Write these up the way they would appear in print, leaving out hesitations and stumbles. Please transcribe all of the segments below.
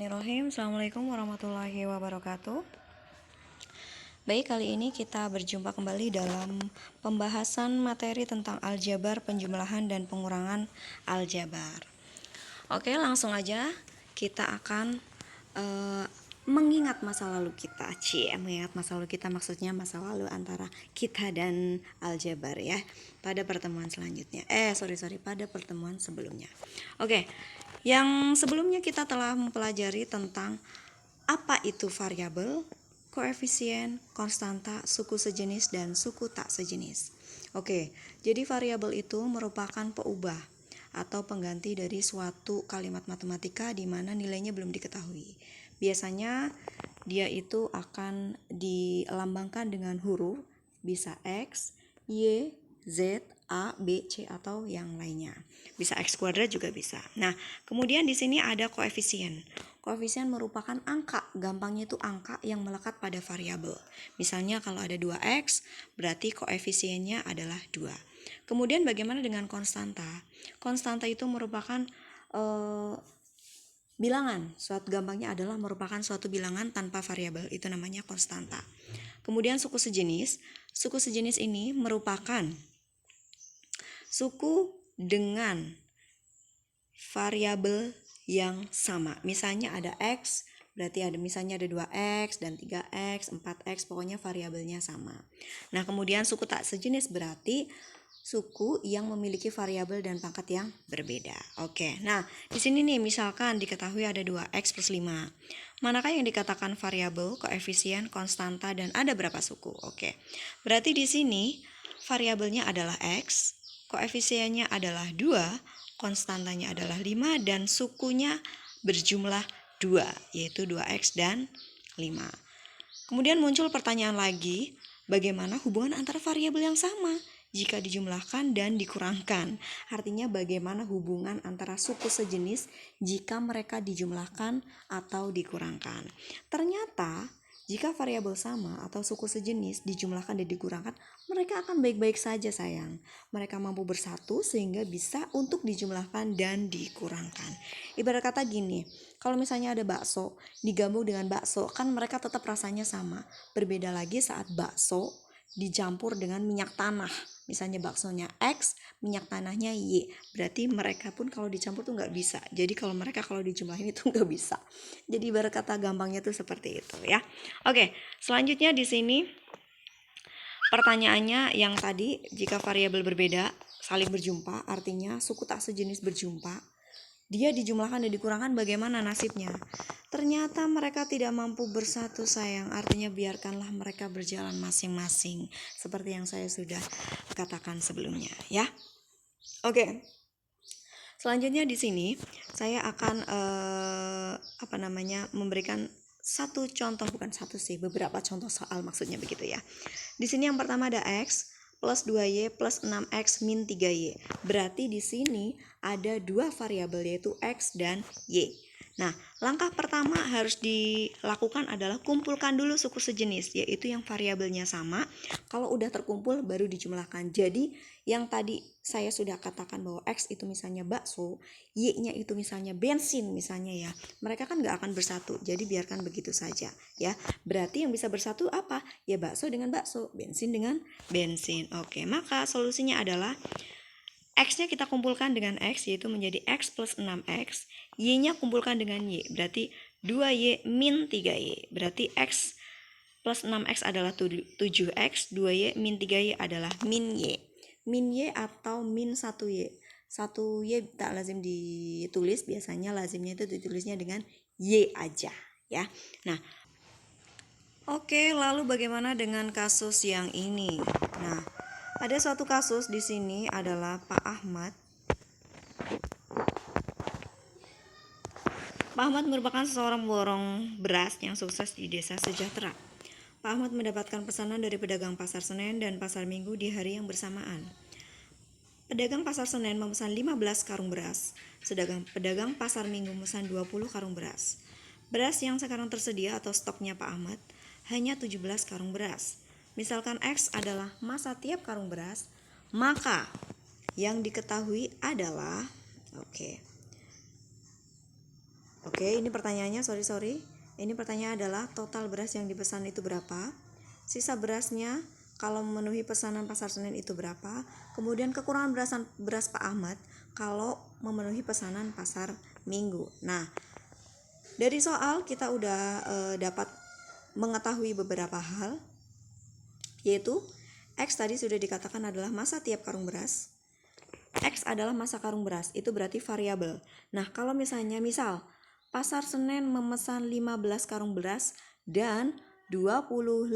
Bismillahirrahmanirrahim. Assalamualaikum warahmatullahi wabarakatuh. Baik, kali ini kita berjumpa kembali dalam pembahasan materi tentang aljabar, penjumlahan, dan pengurangan aljabar. Oke, langsung aja kita akan mengingat masa lalu kita. Mengingat masa lalu kita maksudnya masa lalu antara kita dan aljabar ya, pada pertemuan selanjutnya. Pada pertemuan sebelumnya. Oke, yang sebelumnya kita telah mempelajari tentang apa itu variabel, koefisien, konstanta, suku sejenis, dan suku tak sejenis. Oke, jadi variabel itu merupakan peubah atau pengganti dari suatu kalimat matematika di mana nilainya belum diketahui. Biasanya dia itu akan dilambangkan dengan huruf, bisa X, Y, Z, A, B, C atau yang lainnya. Bisa X kuadrat juga bisa. Nah, kemudian di sini ada koefisien. Koefisien merupakan angka, gampangnya itu angka yang melekat pada variabel. Misalnya kalau ada 2X, berarti koefisiennya adalah 2. Kemudian bagaimana dengan konstanta? Konstanta itu merupakan bilangan. Gampangnya adalah merupakan suatu bilangan tanpa variabel, itu namanya konstanta. Kemudian suku sejenis. Suku sejenis ini merupakan suku dengan variabel yang sama. Misalnya ada X, berarti misalnya ada 2X dan 3X, 4X, pokoknya variabelnya sama. Nah, kemudian suku tak sejenis berarti suku yang memiliki variabel dan pangkat yang berbeda. Oke. Nah, di sini nih misalkan diketahui ada 2X plus 5. Manakah yang dikatakan variabel, koefisien, konstanta, dan ada berapa suku? Oke. Berarti di sini variabelnya adalah X, koefisiennya adalah 2, konstantanya adalah 5, dan sukunya berjumlah 2, yaitu 2X dan 5. Kemudian muncul pertanyaan lagi, bagaimana hubungan antara variabel yang sama jika dijumlahkan dan dikurangkan? Artinya bagaimana hubungan antara suku sejenis jika mereka dijumlahkan atau dikurangkan? Ternyata jika variabel sama atau suku sejenis dijumlahkan dan dikurangkan, mereka akan baik-baik saja sayang. Mereka mampu bersatu sehingga bisa untuk dijumlahkan dan dikurangkan. Ibarat kata gini, kalau misalnya ada bakso digabung dengan bakso, kan mereka tetap rasanya sama. Berbeda lagi saat bakso dicampur dengan minyak tanah. Misalnya baksonya X, minyak tanahnya Y. Berarti mereka pun kalau dicampur tuh nggak bisa. Jadi kalau mereka kalau dijumlahin itu nggak bisa. Jadi ibarat kata gampangnya tuh seperti itu ya. Oke, selanjutnya di sini pertanyaannya yang tadi, jika variabel berbeda saling berjumpa, artinya suku tak sejenis berjumpa, dia dijumlahkan dan dikurangkan, bagaimana nasibnya? Ternyata mereka tidak mampu bersatu sayang, artinya biarkanlah mereka berjalan masing-masing seperti yang saya sudah katakan sebelumnya ya. Oke. Selanjutnya di sini saya akan memberikan satu contoh, bukan satu sih, beberapa contoh soal maksudnya begitu ya. Di sini yang pertama ada X plus 2Y plus 6X min 3Y. Berarti di sini ada dua variabel yaitu X dan Y. Nah, langkah pertama harus dilakukan adalah kumpulkan dulu suku sejenis, yaitu yang variabelnya sama. Kalau udah terkumpul baru dijumlahkan. Jadi yang tadi saya sudah katakan bahwa X itu misalnya bakso, Y-nya itu misalnya bensin misalnya ya. Mereka kan gak akan bersatu, jadi biarkan begitu saja ya. Berarti yang bisa bersatu apa? Ya bakso dengan bakso, bensin dengan bensin. Oke, maka solusinya adalah X-nya kita kumpulkan dengan X, yaitu menjadi X plus 6X. Y-nya kumpulkan dengan Y, berarti 2Y min 3Y. Berarti X plus 6X adalah 7X, 2Y min 3Y adalah min Y. Min Y atau min 1Y. 1Y tak lazim ditulis, biasanya lazimnya itu ditulisnya dengan Y aja ya. Nah, oke, lalu bagaimana dengan kasus yang ini? Nah, ada suatu kasus di sini adalah Pak Ahmad. Pak Ahmad merupakan seorang pemborong beras yang sukses di desa sejahtera. Pak Ahmad mendapatkan pesanan dari pedagang pasar Senen dan pasar Minggu di hari yang bersamaan. Pedagang pasar Senen memesan 15 karung beras, sedangkan pedagang pasar Minggu memesan 20 karung beras. Beras yang sekarang tersedia atau stoknya Pak Ahmad hanya 17 karung beras. Misalkan X adalah masa tiap karung beras, maka yang diketahui adalah Oke, ini pertanyaannya, sorry. Ini pertanyaan adalah total beras yang dipesan itu berapa? Sisa berasnya kalau memenuhi pesanan pasar Senen itu berapa? Kemudian kekurangan beras Pak Ahmad kalau memenuhi pesanan pasar Minggu. Nah, dari soal kita udah dapat mengetahui beberapa hal, yaitu X tadi sudah dikatakan adalah masa tiap karung beras. X adalah masa karung beras, itu berarti variabel. Nah, kalau misal Pasar Senen memesan 15 karung beras dan 25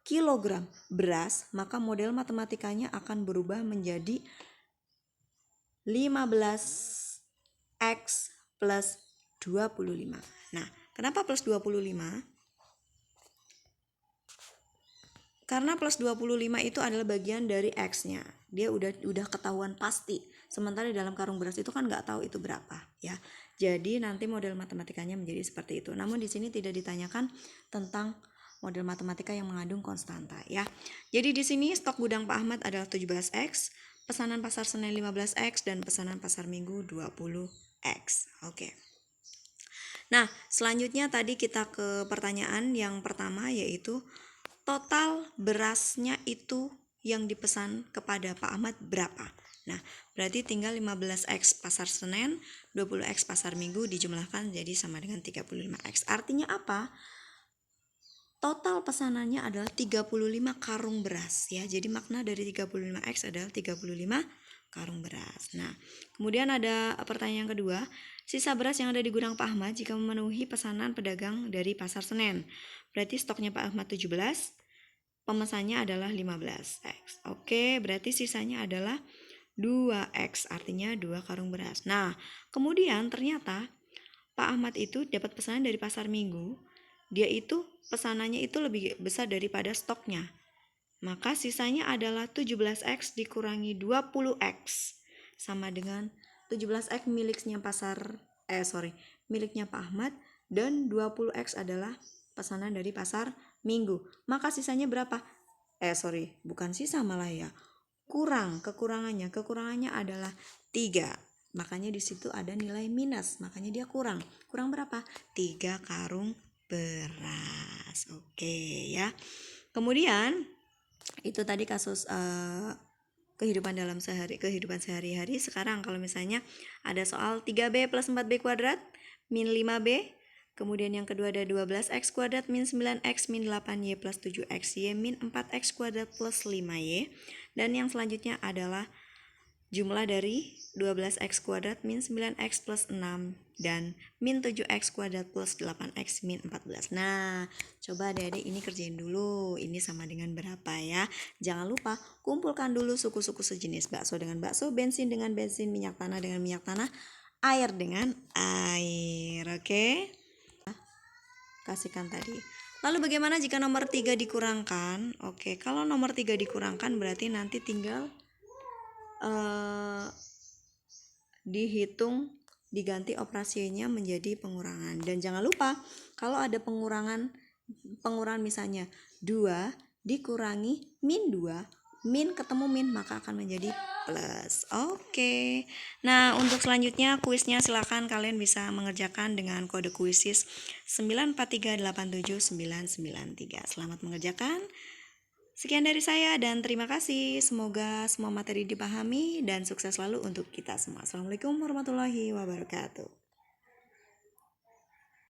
kilogram beras, maka model matematikanya akan berubah menjadi 15X plus 25. Nah, kenapa plus 25? Karena plus 25 itu adalah bagian dari X-nya. Dia udah ketahuan pasti. Sementara di dalam karung beras itu kan nggak tahu itu berapa, ya. Jadi nanti model matematikanya menjadi seperti itu. Namun di sini tidak ditanyakan tentang model matematika yang mengandung konstanta, ya. Jadi di sini stok gudang Pak Ahmad adalah 17X, pesanan pasar Senen 15X, dan pesanan pasar Minggu 20X. Oke. Nah, selanjutnya tadi kita ke pertanyaan yang pertama, yaitu total berasnya itu yang dipesan kepada Pak Ahmad berapa? Nah, berarti tinggal 15X pasar Senen, 20X pasar Minggu dijumlahkan jadi sama dengan 35X. Artinya apa? Total pesanannya adalah 35 karung beras, ya. Jadi makna dari 35X adalah 35 karung beras. Nah, kemudian ada pertanyaan kedua, sisa beras yang ada di gudang Pak Ahmad jika memenuhi pesanan pedagang dari pasar Senen. Berarti stoknya Pak Ahmad 17, pemesannya adalah 15X. Oke, berarti sisanya adalah 2X, artinya 2 karung beras. Nah, kemudian ternyata Pak Ahmad itu dapat pesanan dari pasar Minggu. Dia itu pesanannya itu lebih besar daripada stoknya. Maka sisanya adalah 17X dikurangi 20X. Sama dengan 17X miliknya miliknya Pak Ahmad, dan 20X adalah pesanan dari pasar Minggu. Maka sisanya berapa? Bukan sisa malah ya. Kekurangannya adalah 3. Makanya di situ ada nilai minus, makanya dia kurang. Kurang berapa? 3 karung beras. Oke, ya. Kemudian itu tadi kasus kehidupan sehari-hari. Sekarang kalau misalnya ada soal 3B plus 4B kuadrat min 5B, kemudian yang kedua ada 12X kuadrat min 9X min 8Y plus 7XY min 4X kuadrat plus 5Y, dan yang selanjutnya adalah jumlah dari 12X kuadrat min 9X plus 6 dan min 7X kuadrat plus 8X min 14. Nah, coba adik-adik ini kerjain dulu. Ini sama dengan berapa ya? Jangan lupa kumpulkan dulu suku-suku sejenis. Bakso dengan bakso, bensin dengan bensin, minyak tanah dengan minyak tanah, air dengan air. Oke? Kasihkan tadi. Lalu bagaimana jika nomor 3 dikurangkan? Oke, kalau nomor 3 dikurangkan berarti nanti tinggal diganti operasinya menjadi pengurangan. Dan jangan lupa kalau ada pengurangan misalnya 2 dikurangi min 2, min ketemu min maka akan menjadi plus. Oke. Nah, untuk selanjutnya kuisnya silakan kalian bisa mengerjakan dengan kode kuisis 94387993. Selamat mengerjakan. Sekian dari saya dan terima kasih. Semoga semua materi dipahami dan sukses selalu untuk kita semua. Assalamualaikum warahmatullahi wabarakatuh.